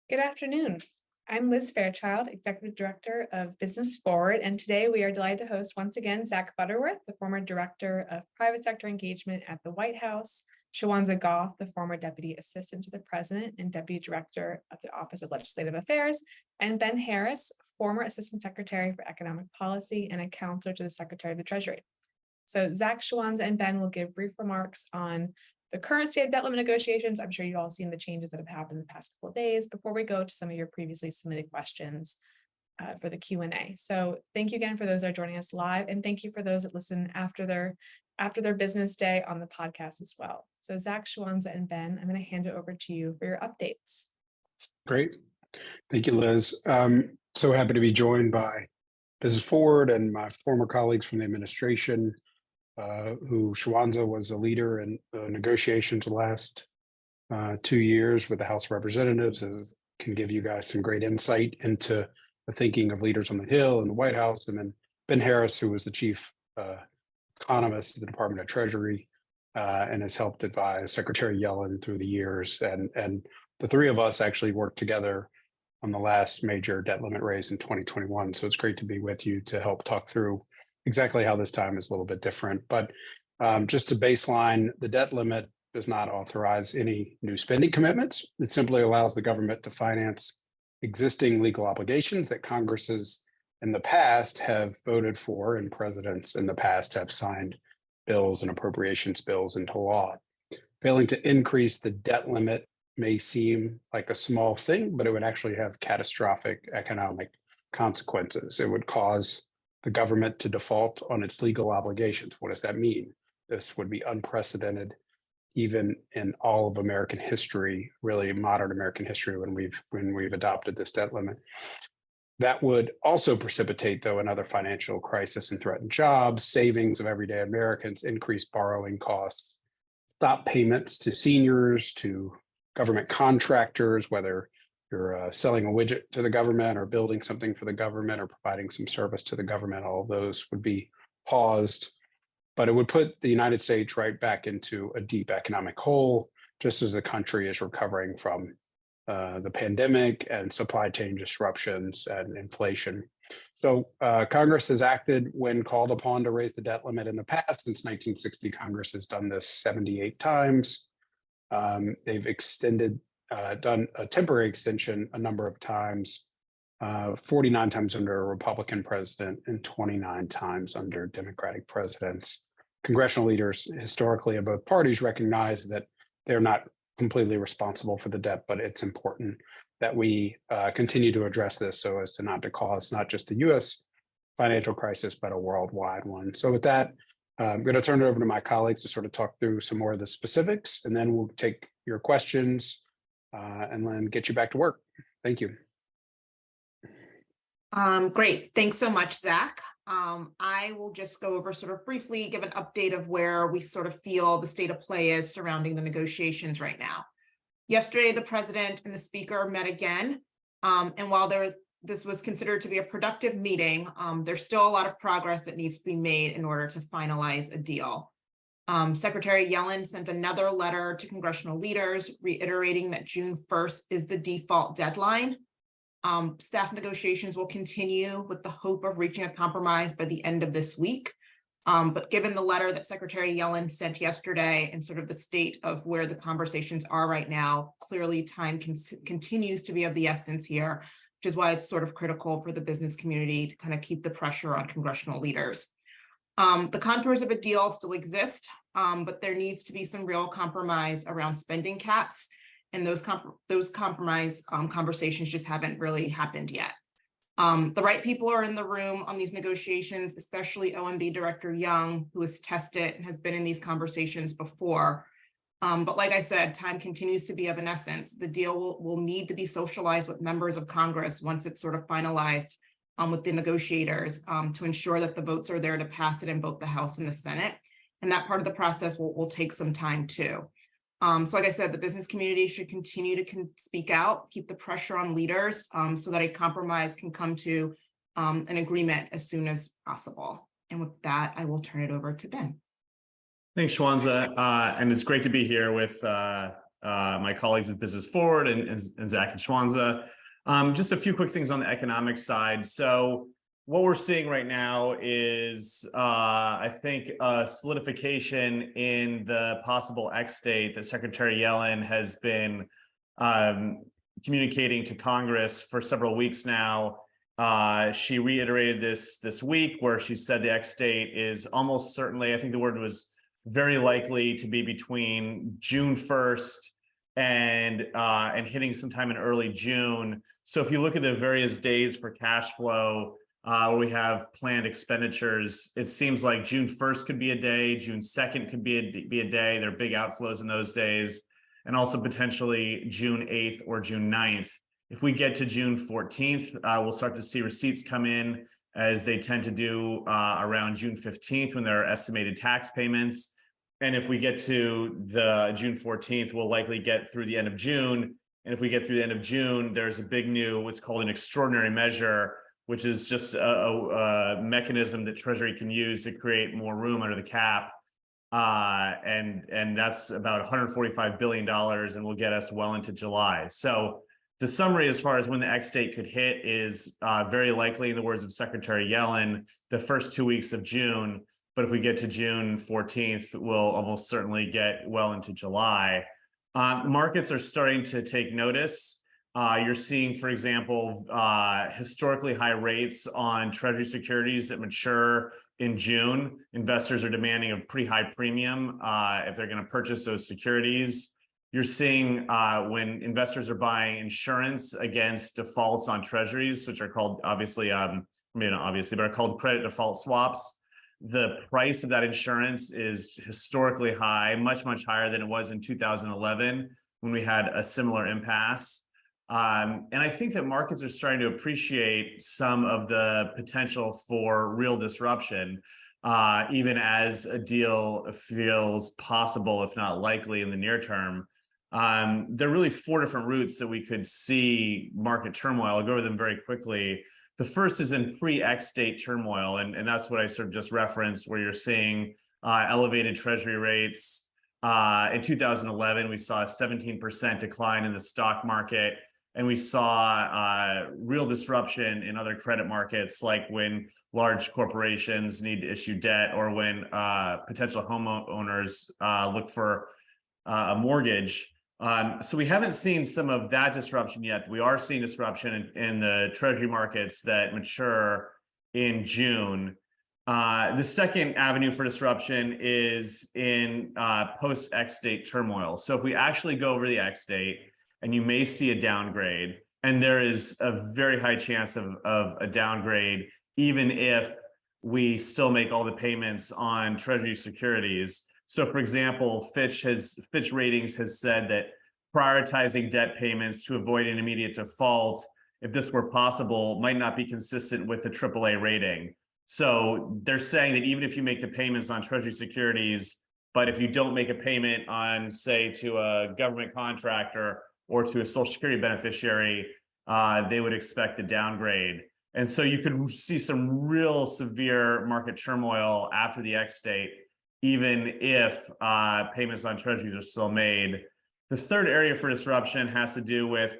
Good afternoon. I'm Liz Fairchild, Executive Director of Business Forward, and today we are delighted to host once again Zach Butterworth, the former Director of Private Sector Engagement at the White House, Shuwanza Goff, the former Deputy Assistant to the President and Deputy Director of the Office of Legislative Affairs, and Ben Harris, former Assistant Secretary for Economic Policy and a Counselor to the Secretary of the Treasury. So Zach, Shuwanza, and Ben will give brief remarks on the current state of debt limit negotiations. I'm sure you've all seen the changes that have happened in the past couple of days before we go to some of your previously submitted questions for the Q&A. So thank you again for those that are joining us live, and thank you for those that listen after their business day on the podcast as well. So Zach, Shuwanza, and Ben, I'm going to hand it over to you for your updates. Great. Thank you, Liz. So happy to be joined by Business Forward and my former colleagues from the administration, who Shuwanza was a leader in negotiations the last 2 years with the House of Representatives, can give you guys some great insight into the thinking of leaders on the Hill and the White House. And then Ben Harris, who was the chief economist at the Department of Treasury and has helped advise Secretary Yellen through the years. And the three of us actually worked together on the last major debt limit raise in 2021. So it's great to be with you to help talk through exactly how this time is a little bit different. But just to baseline, the debt limit does not authorize any new spending commitments. It simply allows the government to finance existing legal obligations that Congresses in the past have voted for, and presidents in the past have signed bills and appropriations bills into law. Failing to increase the debt limit may seem like a small thing, but it would actually have catastrophic economic consequences. It would cause the government to default on its legal obligations. What does that mean? This would be unprecedented, even in all of American history, really modern American history, when we've adopted this debt limit. That would also precipitate, though, another financial crisis and threaten jobs, savings of everyday Americans, increased borrowing costs, stop payments to seniors, to government contractors, whether you're selling a widget to the government or building something for the government or providing some service to the government. All of those would be paused, but it would put the United States right back into a deep economic hole, just as the country is recovering from the pandemic and supply chain disruptions and inflation. So Congress has acted when called upon to raise the debt limit in the past. Since 1960, Congress has done this 78 times. They've done a temporary extension a number of times, 49 times under a Republican president and 29 times under Democratic presidents. Congressional leaders historically of both parties recognize that they're not completely responsible for the debt, but it's important that we continue to address this so as to not to cause not just the U.S. financial crisis, but a worldwide one. So with that, I'm going to turn it over to my colleagues to sort of talk through some more of the specifics, and then we'll take your questions and then get you back to work. Thank you. Great. Thanks so much, Zach. I will just go over sort of briefly, give an update of where we sort of feel the state of play is surrounding the negotiations right now. Yesterday, the president and the speaker met again. And while this was considered to be a productive meeting, there's still a lot of progress that needs to be made in order to finalize a deal. Secretary Yellen sent another letter to congressional leaders reiterating that June 1st is the default deadline. Staff negotiations will continue with the hope of reaching a compromise by the end of this week. But given the letter that Secretary Yellen sent yesterday and sort of the state of where the conversations are right now, clearly time continues to be of the essence here, which is why it's sort of critical for the business community to kind of keep the pressure on congressional leaders. The contours of a deal still exist, but there needs to be some real compromise around spending caps. And those compromise conversations just haven't really happened yet. The right people are in the room on these negotiations, especially OMB Director Young, who has tested and has been in these conversations before. But like I said, time continues to be of an essence. The deal will need to be socialized with members of Congress once it's sort of finalized with the negotiators to ensure that the votes are there to pass it in both the House and the Senate. And that part of the process will take some time too. So like I said, the business community should continue to speak out, keep the pressure on leaders so that a compromise can come to an agreement as soon as possible. And with that, I will turn it over to Ben. Thanks, Shuwanza. And it's great to be here with my colleagues at Business Forward and Zach and Shuwanza. Just a few quick things on the economic side. So what we're seeing right now is, I think, a solidification in the possible X date that Secretary Yellen has been communicating to Congress for several weeks now. She reiterated this week where she said the X date is almost certainly, I think the word was very likely to be between June 1st and hitting sometime in early June. So if you look at the various days for cash flow, where we have planned expenditures, it seems like June 1st could be a day, June 2nd could be a day. There are big outflows in those days, and also potentially June 8th or June 9th. If we get to June 14th, we'll start to see receipts come in, as they tend to do around June 15th when there are estimated tax payments. And if we get to the June 14th, we'll likely get through the end of June. And if we get through the end of June, there's a big new, what's called an extraordinary measure, which is just a mechanism that Treasury can use to create more room under the cap. And that's about $145 billion and will get us well into July. So the summary as far as when the X date could hit is very likely, in the words of Secretary Yellen, the first 2 weeks of June. But if we get to June 14th, we'll almost certainly get well into July. Markets are starting to take notice. You're seeing, for example, historically high rates on Treasury securities that mature in June. Investors are demanding a pretty high premium if they're going to purchase those securities. You're seeing when investors are buying insurance against defaults on Treasuries, which are called obviously, maybe not obviously, but are called credit default swaps. The price of that insurance is historically high, much, much higher than it was in 2011 when we had a similar impasse. And I think that markets are starting to appreciate some of the potential for real disruption, even as a deal feels possible, if not likely, in the near term. There are really four different routes that we could see market turmoil. I'll go over them very quickly. The first is in pre-X date turmoil, and that's what I sort of just referenced, where you're seeing elevated Treasury rates. In 2011, we saw a 17% decline in the stock market, and we saw real disruption in other credit markets, like when large corporations need to issue debt, or when potential homeowners look for a mortgage. So we haven't seen some of that disruption yet. We are seeing disruption in the Treasury markets that mature in June. The second avenue for disruption is in post-X date turmoil. So if we actually go over the X date, and you may see a downgrade, and there is a very high chance of a downgrade, even if we still make all the payments on Treasury securities. So, for example, Fitch Ratings has said that prioritizing debt payments to avoid an immediate default, if this were possible, might not be consistent with the AAA rating. So they're saying that even if you make the payments on Treasury securities, but if you don't make a payment on, say, to a government contractor or to a Social Security beneficiary, they would expect a downgrade. And so you could see some real severe market turmoil after the X date, even if payments on Treasuries are still made. The third area for disruption has to do with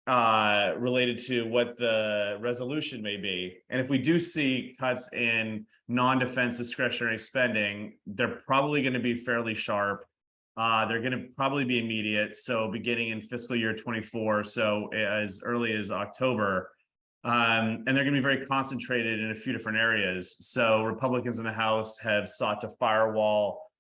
related to what the resolution may be. And if we do see cuts in non-defense discretionary spending, they're probably going to be fairly sharp. They're going to probably be immediate. So beginning in fiscal year 24, so as early as October. And they're going to be very concentrated in a few different areas. So Republicans in the House have sought to firewall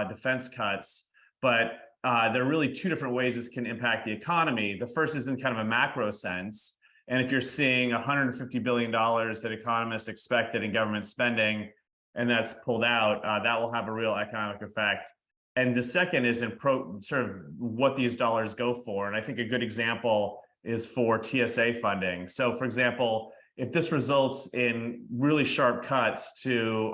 defense cuts, but there are really two different ways this can impact the economy. The first is in kind of a macro sense. And if you're seeing $150 billion that economists expected in government spending, and that's pulled out, that will have a real economic effect. And the second is in sort of what these dollars go for. And I think a good example is for TSA funding. So, for example, if this results in really sharp cuts to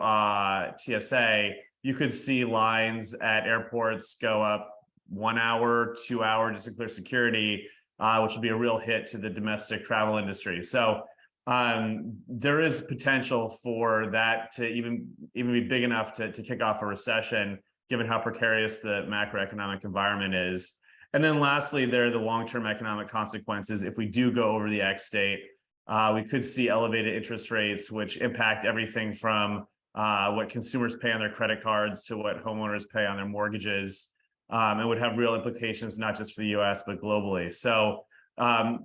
TSA, you could see lines at airports go up 1 hour, 2 hour just to clear security, which would be a real hit to the domestic travel industry. So there is potential for that to even be big enough to kick off a recession, given how precarious the macroeconomic environment is. And then lastly, there are the long-term economic consequences. If we do go over the X date, we could see elevated interest rates, which impact everything from what consumers pay on their credit cards to what homeowners pay on their mortgages. It would have real implications, not just for the US, but globally. So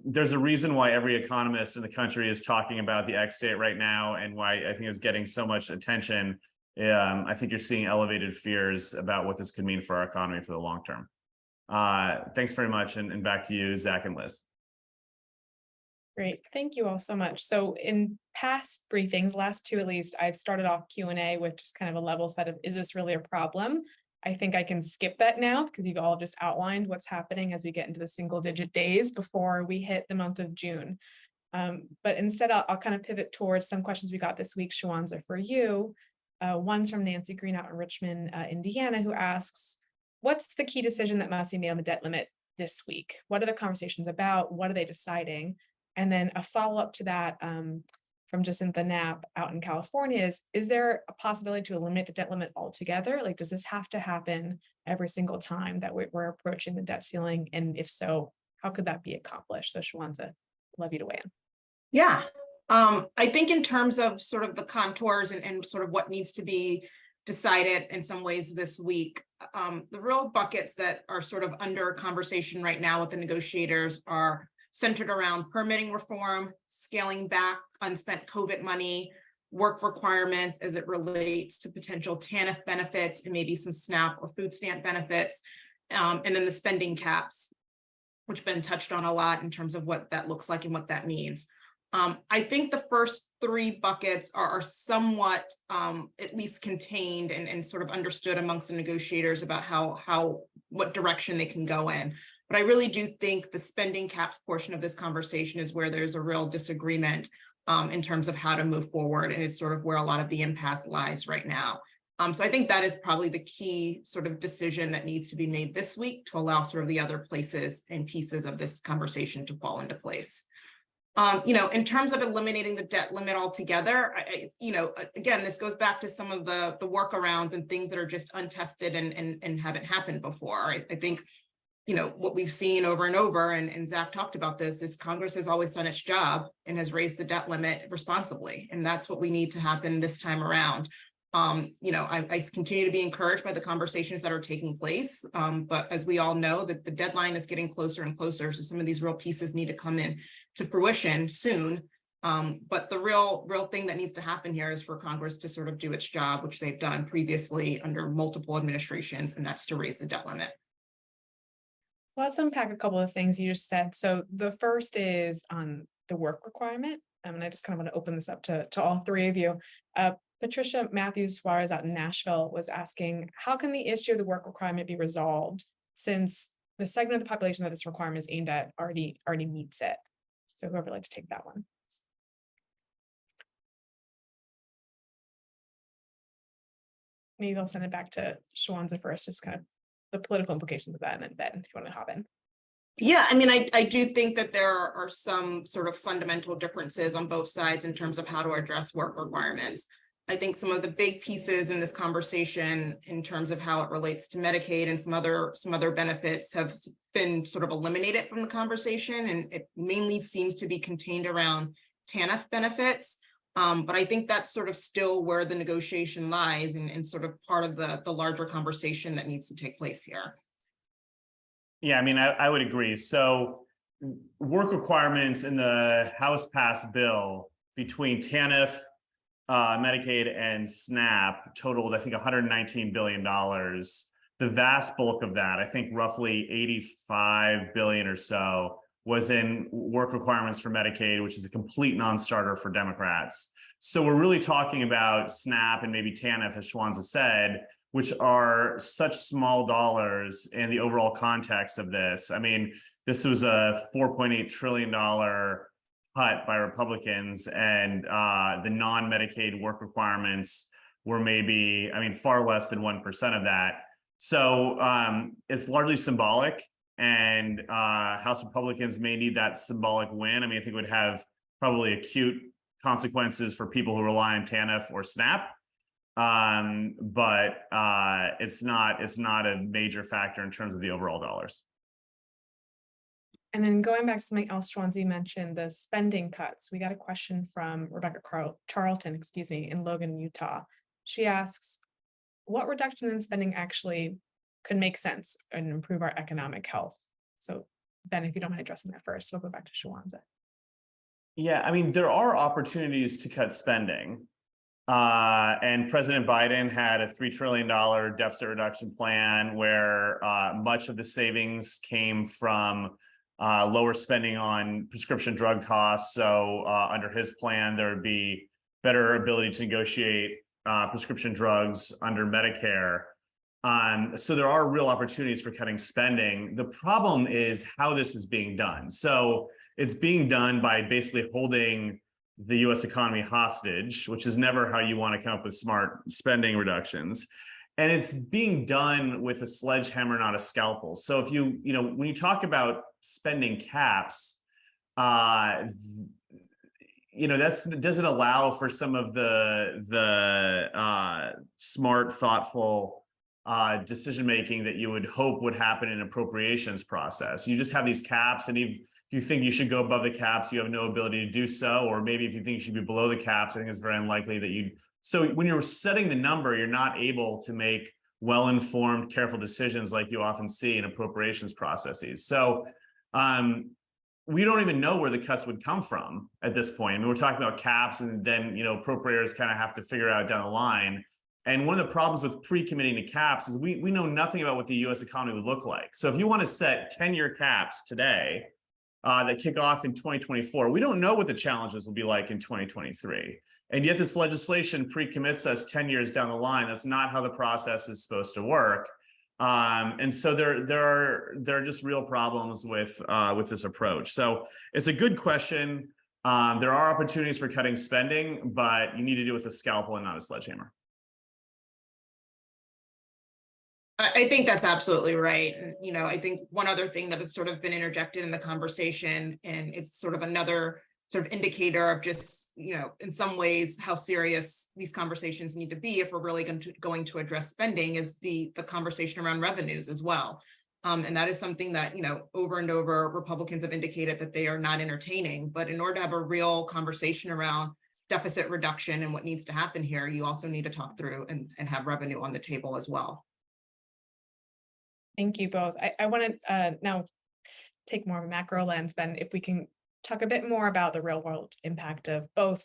there's a reason why every economist in the country is talking about the X date right now, and why I think it's getting so much attention. I think you're seeing elevated fears about what this could mean for our economy for the long term. Thanks very much, and back to you, Zach and Liz. Great, thank you all so much. So in past briefings, last two at least, I've started off Q&A with just kind of a level set of, is this really a problem? I think I can skip that now because you've all just outlined what's happening as we get into the single-digit days before we hit the month of June. But instead, I'll kind of pivot towards some questions we got this week, Shuwanza, for you. One's from Nancy Green out in Richmond, Indiana, who asks, what's the key decision that must be made on the debt limit this week? What are the conversations about? What are they deciding? And then a follow-up to that from Jacinta Knapp out in California is there a possibility to eliminate the debt limit altogether? Like, does this have to happen every single time that we're approaching the debt ceiling? And if so, how could that be accomplished? So Shuwanza, love you to weigh in. Yeah, I think in terms of sort of the contours and sort of what needs to be decided in some ways this week, the real buckets that are sort of under conversation right now with the negotiators are centered around permitting reform, scaling back unspent COVID money, work requirements as it relates to potential TANF benefits and maybe some SNAP or food stamp benefits, and then the spending caps, which have been touched on a lot in terms of what that looks like and what that means. I think the first three buckets are somewhat at least contained and sort of understood amongst the negotiators about what direction they can go in. But I really do think the spending caps portion of this conversation is where there's a real disagreement in terms of how to move forward. And it's sort of where a lot of the impasse lies right now. So I think that is probably the key sort of decision that needs to be made this week to allow sort of the other places and pieces of this conversation to fall into place. In terms of eliminating the debt limit altogether, again, this goes back to some of the workarounds and things that are just untested and haven't happened before. I think, what we've seen over and over, and Zach talked about this, is Congress has always done its job and has raised the debt limit responsibly. And that's what we need to happen this time around. I continue to be encouraged by the conversations that are taking place. But as we all know, that the deadline is getting closer and closer. So some of these real pieces need to come in to fruition soon. But the real thing that needs to happen here is for Congress to sort of do its job, which they've done previously under multiple administrations, and that's to raise the debt limit. Let's unpack a couple of things you just said. So the first is on the work requirement. And I just kind of want to open this up to all three of you. Patricia Matthews Suarez out in Nashville was asking, how can the issue of the work requirement be resolved since the segment of the population that this requirement is aimed at already meets it? So whoever would like to take that one. Maybe I'll send it back to Shuwanza first, just kind of the political implications of that, and then Ben, if you want to hop in. Yeah, I mean, I do think that there are some sort of fundamental differences on both sides in terms of how to address work requirements. I think some of the big pieces in this conversation in terms of how it relates to Medicaid and some other benefits have been sort of eliminated from the conversation, and it mainly seems to be contained around TANF benefits. But I think that's sort of still where the negotiation lies and sort of part of the larger conversation that needs to take place here. Yeah, I mean, I would agree. So work requirements in the House passed bill between TANF, Medicaid, and SNAP totaled, I think, $119 billion. The vast bulk of that, I think roughly $85 billion or so, was in work requirements for Medicaid, which is a complete non-starter for Democrats. So we're really talking about SNAP and maybe TANF, as Shuwanza said, which are such small dollars in the overall context of this. I mean, this was a $4.8 trillion cut by Republicans, and the non-Medicaid work requirements were maybe, far less than 1% of that. So it's largely symbolic, and House Republicans may need that symbolic win. I think it would have probably acute consequences for people who rely on TANF or SNAP. But it's not a major factor in terms of the overall dollars. And then going back to something else, Shuwanza mentioned, the spending cuts. We got a question from Rebecca Charlton, in Logan, Utah. She asks, what reduction in spending actually could make sense and improve our economic health? So Ben, if you don't mind addressing that first, we'll go back to Shuwanza. Yeah, I mean, there are opportunities to cut spending. And President Biden had a $3 trillion deficit reduction plan where much of the savings came from lower spending on prescription drug costs. So under his plan, there would be better ability to negotiate prescription drugs under Medicare. So there are real opportunities for cutting spending. The problem is how this is being done. So it's being done by basically holding the US economy hostage, which is never how you want to come up with smart spending reductions. And it's being done with a sledgehammer, not a scalpel. So if when you talk about spending caps, that doesn't allow for some of the smart, thoughtful decision-making that you would hope would happen in an appropriations process. You just have these caps, and if you think you should go above the caps, you have no ability to do so. Or maybe if you think you should be below the caps, I think it's very unlikely that you. So when you're setting the number, you're not able to make well-informed, careful decisions like you often see in appropriations processes. So we don't even know where the cuts would come from at this point. I mean, we're talking about caps, and then appropriators kind of have to figure out down the line. And one of the problems with pre-committing to caps is we know nothing about what the US economy would look like. So if you want to set 10-year caps today, that kick off in 2024. We don't know what the challenges will be like in 2023. And yet this legislation pre-commits us 10 years down the line. That's not how the process is supposed to work. And so there are just real problems with this approach. So it's a good question. There are opportunities for cutting spending, but you need to do it with a scalpel and not a sledgehammer. I think that's absolutely right. And, I think one other thing that has sort of been interjected in the conversation, and it's sort of another sort of indicator of just, in some ways how serious these conversations need to be if we're really going to address spending, is the conversation around revenues as well. And that is something that, over and over, Republicans have indicated that they are not entertaining. But in order to have a real conversation around deficit reduction and what needs to happen here, you also need to talk through and have revenue on the table as well. Thank you both. I want to now take more of a macro lens, Ben, if we can talk a bit more about the real world impact of both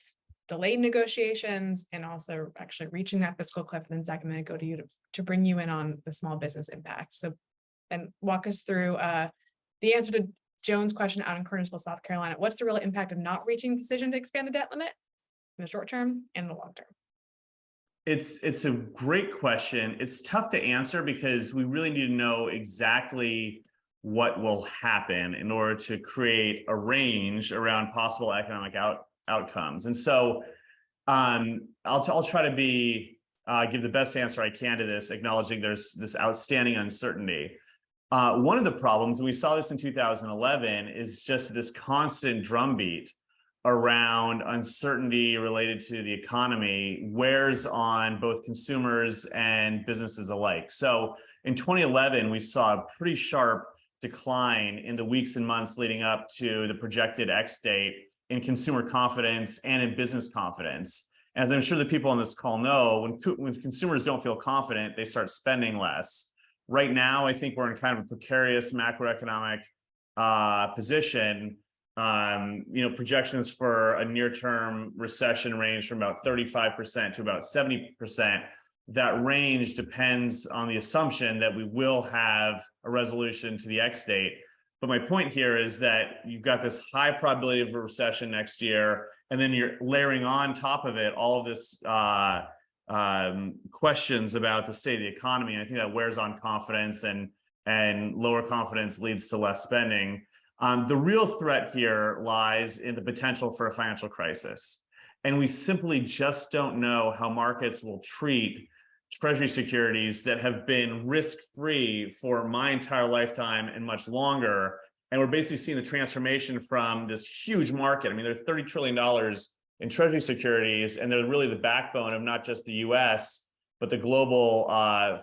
delayed negotiations and also actually reaching that fiscal cliff. And then Zach, I'm going to go to you to bring you in on the small business impact. So Ben, walk us through the answer to Joan's question out in Kernersville, South Carolina. What's the real impact of not reaching a decision to expand the debt limit in the short term and the long term? It's a great question. It's tough to answer because we really need to know exactly what will happen in order to create a range around possible economic outcomes. And so I'll try to give the best answer I can to this, acknowledging there's this outstanding uncertainty. One of the problems, and we saw this in 2011, is just this constant drumbeat around uncertainty related to the economy wears on both consumers and businesses alike. So in 2011, we saw a pretty sharp decline in the weeks and months leading up to the projected X date in consumer confidence and in business confidence. As I'm sure the people on this call know, when consumers don't feel confident, they start spending less. Right now, I think we're in kind of a precarious macroeconomic position. Projections for a near-term recession range from about 35% to about 70%. That range depends on the assumption that we will have a resolution to the X date. But my point here is that you've got this high probability of a recession next year, and then you're layering on top of it all of this questions about the state of the economy. And I think that wears on confidence, and lower confidence leads to less spending. The real threat here lies in the potential for a financial crisis. And we simply just don't know how markets will treat Treasury securities that have been risk-free for my entire lifetime and much longer. And we're basically seeing the transformation from this huge market. I mean, there's $30 trillion in Treasury securities, and they're really the backbone of not just the US, but the global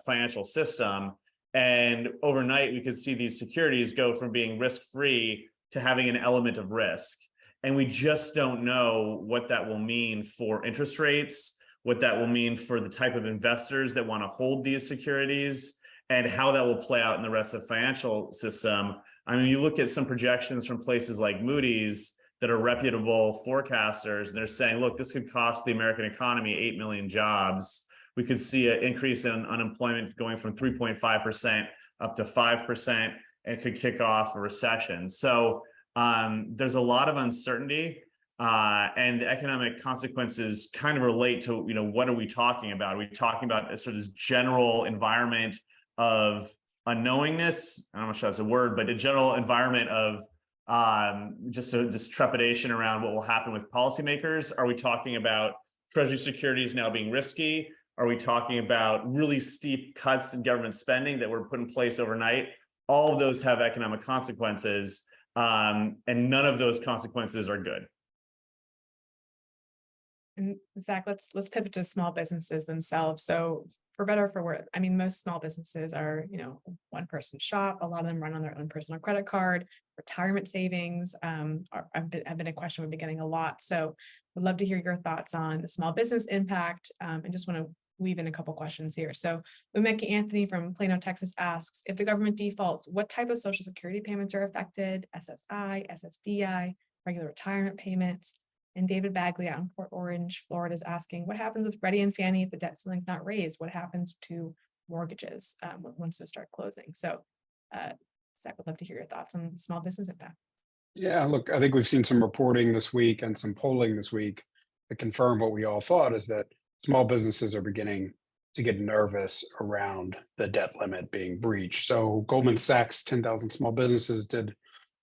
financial system. And overnight, we could see these securities go from being risk-free to having an element of risk. And we just don't know what that will mean for interest rates, what that will mean for the type of investors that want to hold these securities, and how that will play out in the rest of the financial system. I mean, you look at some projections from places like Moody's that are reputable forecasters, and they're saying, look, this could cost the American economy 8 million jobs. We could see an increase in unemployment going from 3.5% up to 5%, and could kick off a recession. So there's a lot of uncertainty, and the economic consequences kind of relate to, what are we talking about? Are we talking about a sort of this general environment of unknowingness? I'm not sure that's a word, but a general environment of just trepidation around what will happen with policymakers? Are we talking about Treasury securities now being risky? Are we talking about really steep cuts in government spending that were put in place overnight? All of those have economic consequences, and none of those consequences are good. And Zach, let's pivot to small businesses themselves. So for better or for worse, I mean, most small businesses are, one person shop. A lot of them run on their own personal credit card. Retirement savings have been a question we've been getting a lot. So would love to hear your thoughts on the small business impact, and just want to weave in a couple questions here. So Umeki Anthony from Plano, Texas asks, if the government defaults, what type of Social Security payments are affected? SSI, SSDI, regular retirement payments? And David Bagley out in Port Orange, Florida is asking, what happens with Freddie and Fannie if the debt ceiling's not raised? What happens to mortgages once those start closing? So Zach, would love to hear your thoughts on small business impact. Yeah, look, I think we've seen some reporting this week and some polling this week that confirm what we all thought, is that small businesses are beginning to get nervous around the debt limit being breached. So Goldman Sachs 10,000 small businesses did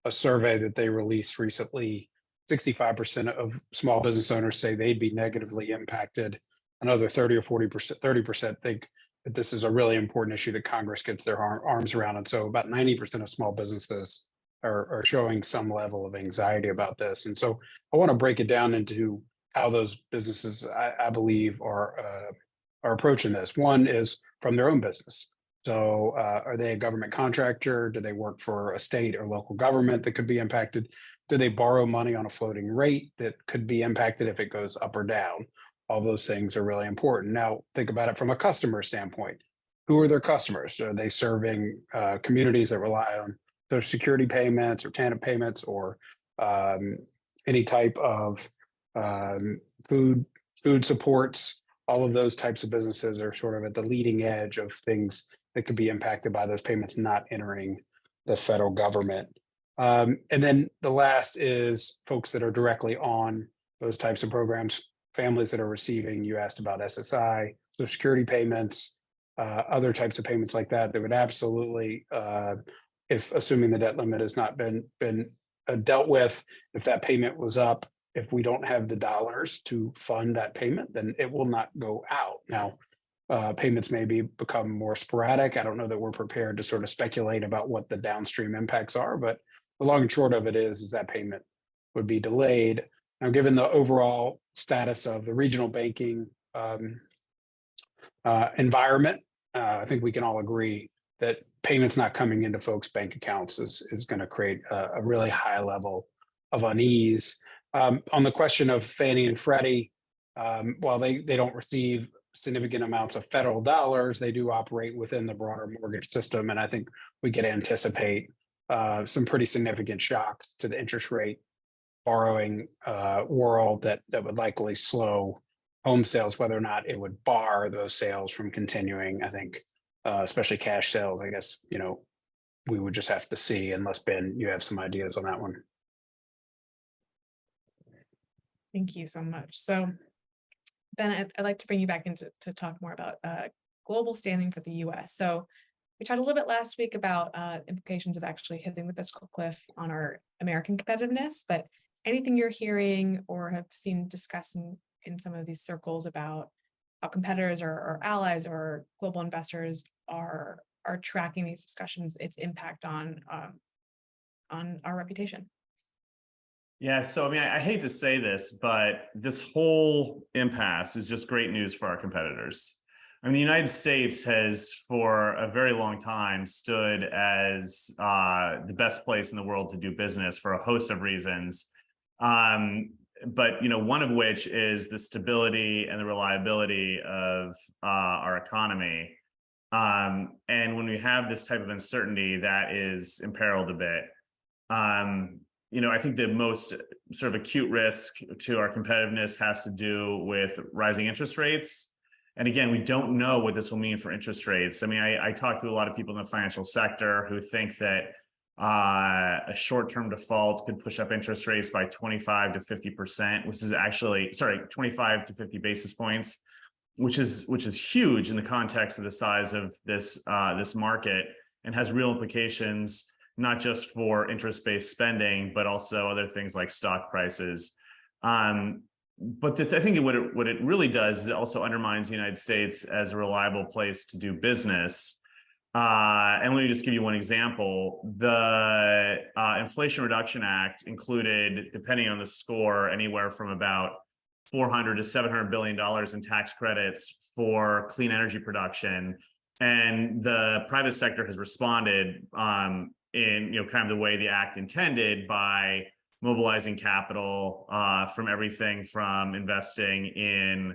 a survey that they released recently. 65% of small business owners say they'd be negatively impacted. Another 30 or 30% think that this is a really important issue that Congress gets their arms around. And so about 90% of small businesses are showing some level of anxiety about this. And so I want to break it down into how those businesses, I believe, are approaching this. One is from their own business. So are they a government contractor? Do they work for a state or local government that could be impacted? Do they borrow money on a floating rate that could be impacted if it goes up or down? All those things are really important. Now, think about it from a customer standpoint. Who are their customers? Are they serving communities that rely on Social Security payments or TANF payments, or any type of food supports? All of those types of businesses are sort of at the leading edge of things that could be impacted by those payments not entering the federal government. And then the last is folks that are directly on those types of programs, families that are receiving, you asked about SSI, Social Security payments, other types of payments like that, that would absolutely, if assuming the debt limit has not been dealt with, if that payment was up, if we don't have the dollars to fund that payment, then it will not go out. Now, payments may become more sporadic. I don't know that we're prepared to sort of speculate about what the downstream impacts are, but the long and short of it is that payment would be delayed. Now, given the overall status of the regional banking environment, I think we can all agree that payments not coming into folks' bank accounts is going to create a really high level of unease. On the question of Fannie and Freddie, while they don't receive significant amounts of federal dollars, they do operate within the broader mortgage system. And I think we could anticipate some pretty significant shocks to the interest rate borrowing world that would likely slow home sales, whether or not it would bar those sales from continuing. I think, especially cash sales, I guess, we would just have to see, unless Ben, you have some ideas on that one. Thank you so much. So Ben, I'd like to bring you back in to talk more about global standing for the US. So we talked a little bit last week about implications of actually hitting the fiscal cliff on our American competitiveness, but anything you're hearing or have seen discussed in some of these circles about how competitors or allies or global investors are tracking these discussions, its impact on our reputation? Yeah, so I mean, I hate to say this, but this whole impasse is just great news for our competitors. I mean, the United States has, for a very long time, stood as the best place in the world to do business for a host of reasons. But one of which is the stability and the reliability of our economy. And when we have this type of uncertainty, that is imperiled a bit. I think the most sort of acute risk to our competitiveness has to do with rising interest rates. And again, we don't know what this will mean for interest rates. I mean, I talk to a lot of people in the financial sector who think that a short-term default could push up interest rates by 25 to 50%, which is actually, 25 to 50 basis points, which is huge in the context of the size of this market, and has real implications, not just for interest-based spending, but also other things like stock prices. But I think what it really does is it also undermines the United States as a reliable place to do business. And let me just give you one example. The Inflation Reduction Act included, depending on the score, anywhere from about $400 to $700 billion in tax credits for clean energy production. And the private sector has responded in kind of the way the act intended, by mobilizing capital from everything from investing in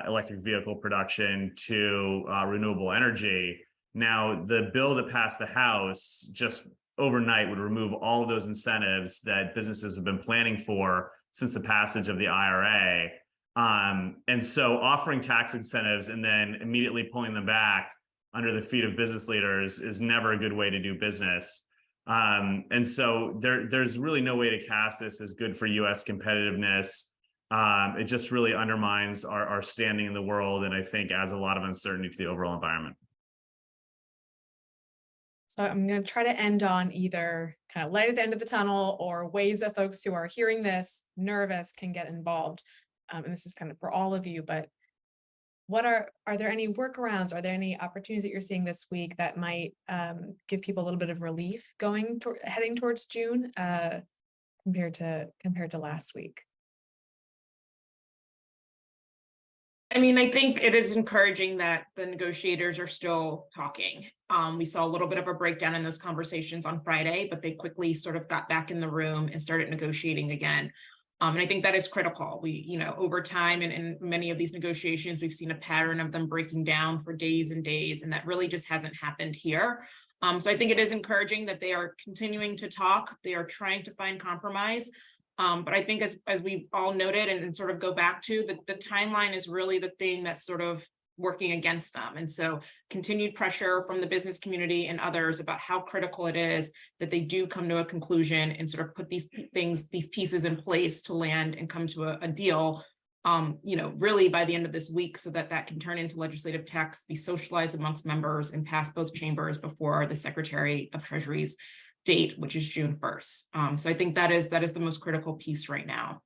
electric vehicle production to renewable energy. Now, the bill that passed the House just overnight would remove all of those incentives that businesses have been planning for since the passage of the IRA. And so offering tax incentives and then immediately pulling them back under the feet of business leaders is never a good way to do business. And so there's really no way to cast this as good for U.S. competitiveness. It just really undermines our standing in the world, and I think adds a lot of uncertainty to the overall environment. So I'm going to try to end on either kind of light at the end of the tunnel, or ways that folks who are hearing this nervous can get involved. And this is kind of for all of you, but are there any workarounds? Are there any opportunities that you're seeing this week that might give people a little bit of relief heading towards June compared to last week? I mean, I think it is encouraging that the negotiators are still talking. We saw a little bit of a breakdown in those conversations on Friday, but they quickly sort of got back in the room and started negotiating again. And I think that is critical. We, over time and in many of these negotiations, we've seen a pattern of them breaking down for days and days, and that really just hasn't happened here. So I think it is encouraging that they are continuing to talk. They are trying to find compromise. But I think as we all noted and sort of go back to, the timeline is really the thing that's sort of working against them. And so continued pressure from the business community and others about how critical it is that they do come to a conclusion and sort of put these pieces in place to land and come to a deal, really by the end of this week, so that can turn into legislative text, be socialized amongst members, and pass both chambers before the Secretary of Treasury's date, which is June 1st. So I think that is the most critical piece right now.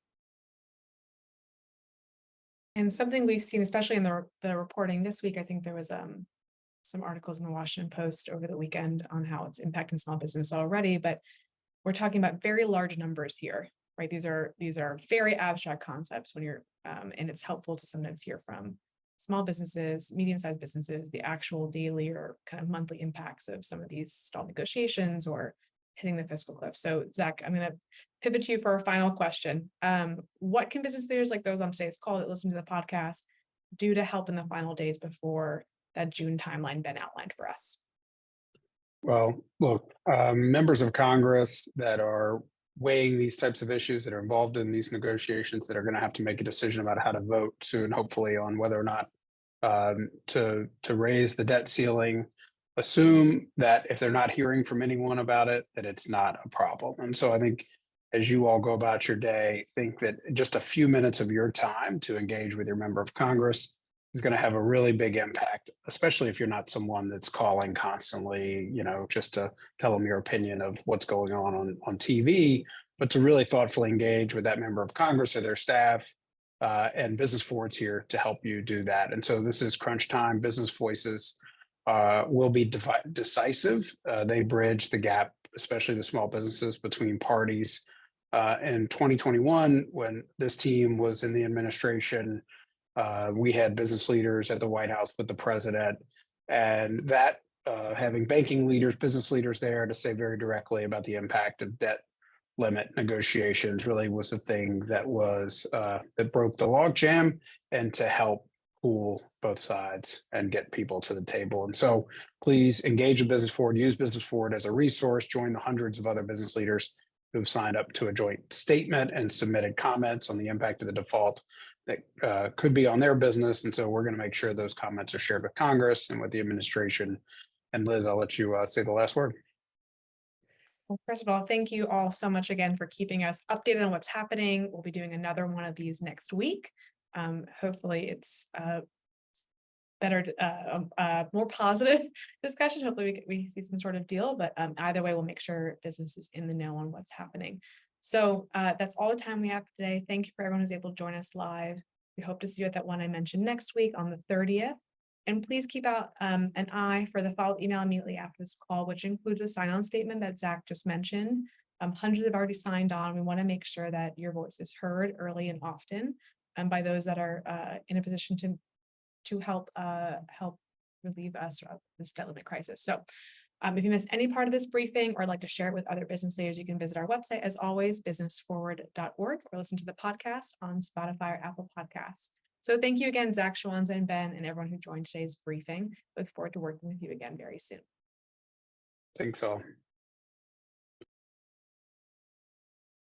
And something we've seen, especially in the reporting this week, I think there was some articles in the Washington Post over the weekend on how it's impacting small business already, but we're talking about very large numbers here, right? These are very abstract concepts when you're, and it's helpful to sometimes hear from small businesses, medium-sized businesses, the actual daily or kind of monthly impacts of some of these stalled negotiations or hitting the fiscal cliff. So Zach, I'm going to pivot to you for a final question. What can business leaders like those on today's call that listen to the podcast do to help in the final days before that June timeline been outlined for us? Well, look, members of Congress that are weighing these types of issues, that are involved in these negotiations, that are going to have to make a decision about how to vote soon, hopefully, on whether or not to raise the debt ceiling, assume that if they're not hearing from anyone about it, that it's not a problem. And so I think as you all go about your day, think that just a few minutes of your time to engage with your member of Congress is going to have a really big impact, especially if you're not someone that's calling constantly, just to tell them your opinion of what's going on TV, but to really thoughtfully engage with that member of Congress or their staff. And Business Forward's here to help you do that. And so this is crunch time. Business Voices will be decisive. They bridge the gap, especially the small businesses, between parties. In 2021, when this team was in the administration, We had business leaders at the White House with the president, and that having banking leaders, business leaders there to say very directly about the impact of debt limit negotiations really was the thing that was that broke the logjam, and to help cool both sides and get people to the table. And so please engage with Business Forward, use Business Forward as a resource, join the hundreds of other business leaders who've signed up to a joint statement and submitted comments on the impact of the default that could be on their business. And so we're going to make sure those comments are shared with Congress and with the administration. And Liz, I'll let you say the last word. Well, first of all, thank you all so much again for keeping us updated on what's happening. We'll be doing another one of these next week. Hopefully it's better, more positive discussion. Hopefully we see some sort of deal, but either way, we'll make sure business is in the know on what's happening. So that's all the time we have today. Thank you for everyone who's able to join us live. We hope to see you at that one I mentioned next week on the 30th. And please keep out an eye for the follow-up email immediately after this call, which includes a sign-on statement that Zach just mentioned. Hundreds have already signed on. We want to make sure that your voice is heard early and often by those that are in a position to help relieve us of this debt limit crisis. So if you missed any part of this briefing or like to share it with other business leaders, you can visit our website, as always, businessforward.org, or listen to the podcast on Spotify or Apple Podcasts. So thank you again, Zach, Shuwanza, and Ben, and everyone who joined today's briefing. Look forward to working with you again very soon. Thanks all.